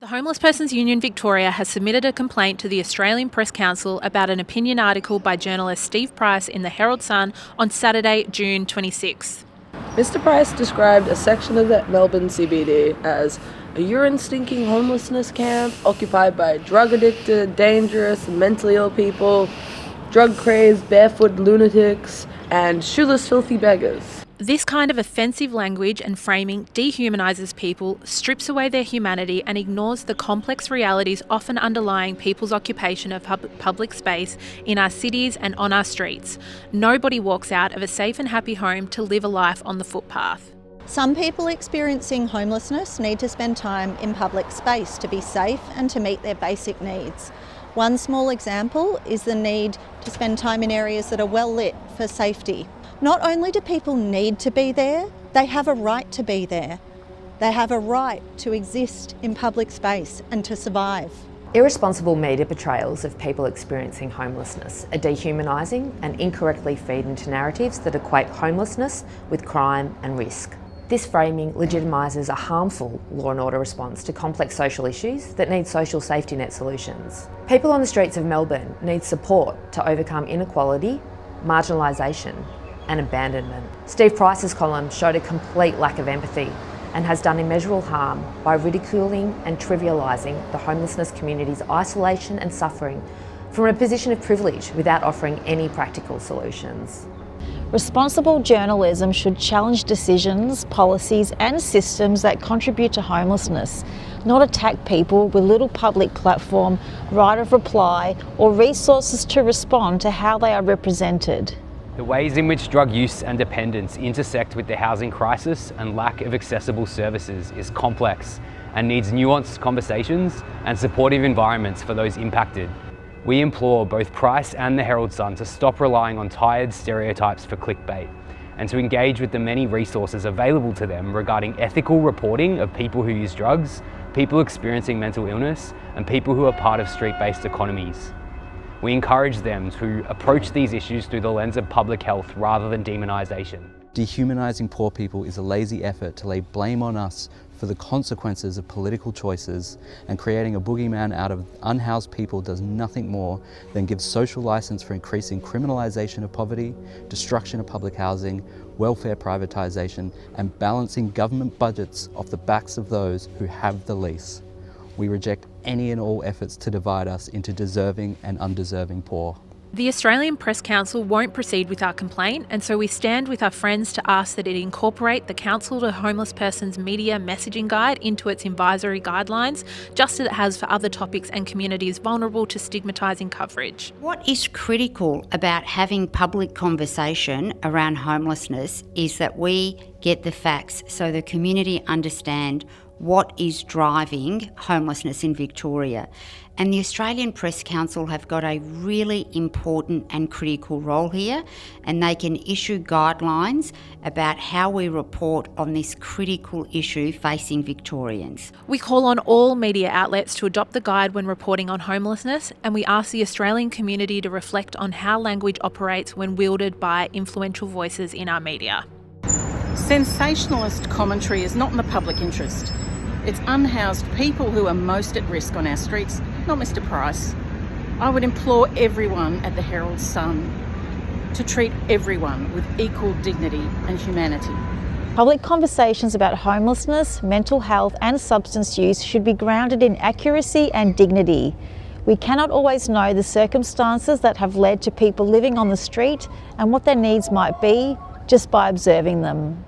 Homeless Persons Union Victoria has submitted a complaint to the Australian Press Council about an opinion article by journalist Steve Price in the Herald Sun on Saturday, June 26th. Mr. Price described a section of the Melbourne CBD as a urine-stinking homelessness camp occupied by drug-addicted, dangerous, mentally ill people, drug-crazed, barefoot lunatics, and shoeless, filthy beggars. This kind of offensive language and framing dehumanises people, strips away their humanity and ignores the complex realities often underlying people's occupation of public space in our cities and on our streets. Nobody walks out of a safe and happy home to live a life on the footpath. Some people experiencing homelessness need to spend time in public space to be safe and to meet their basic needs. One small example is the need to spend time in areas that are well lit for safety. Not only do people need to be there, they have a right to be there. They have a right to exist in public space and to survive. Irresponsible media portrayals of people experiencing homelessness are dehumanising and incorrectly feed into narratives that equate homelessness with crime and risk. This framing legitimises a harmful law and order response to complex social issues that need social safety net solutions. People on the streets of Melbourne need support to overcome inequality, marginalisation and abandonment. Steve Price's column showed a complete lack of empathy and has done immeasurable harm by ridiculing and trivialising the homelessness community's isolation and suffering from a position of privilege without offering any practical solutions. Responsible journalism should challenge decisions, policies and systems that contribute to homelessness, not attack people with little public platform, right of reply or resources to respond to how they are represented. The ways in which drug use and dependence intersect with the housing crisis and lack of accessible services is complex and needs nuanced conversations and supportive environments for those impacted. We implore both Price and the Herald Sun to stop relying on tired stereotypes for clickbait and to engage with the many resources available to them regarding ethical reporting of people who use drugs, people experiencing mental illness, and people who are part of street-based economies. We encourage them to approach these issues through the lens of public health rather than demonisation. Dehumanising poor people is a lazy effort to lay blame on us for the consequences of political choices, and creating a boogeyman out of unhoused people does nothing more than give social licence for increasing criminalisation of poverty, destruction of public housing, welfare privatisation and balancing government budgets off the backs of those who have the least. We reject any and all efforts to divide us into deserving and undeserving poor. The Australian Press Council won't proceed with our complaint, and so we stand with our friends to ask that it incorporate the Council to Homeless Persons Media Messaging Guide into its advisory guidelines, just as it has for other topics and communities vulnerable to stigmatising coverage. What is critical about having public conversation around homelessness is that we get the facts so the community understand what is driving homelessness in Victoria. And the Australian Press Council have got a really important and critical role here, and they can issue guidelines about how we report on this critical issue facing Victorians. We call on all media outlets to adopt the guide when reporting on homelessness, and we ask the Australian community to reflect on how language operates when wielded by influential voices in our media. Sensationalist commentary is not in the public interest. It's unhoused people who are most at risk on our streets, not Mr. Price. I would implore everyone at the Herald Sun to treat everyone with equal dignity and humanity. Public conversations about homelessness, mental health and substance use should be grounded in accuracy and dignity. We cannot always know the circumstances that have led to people living on the street and what their needs might be just by observing them.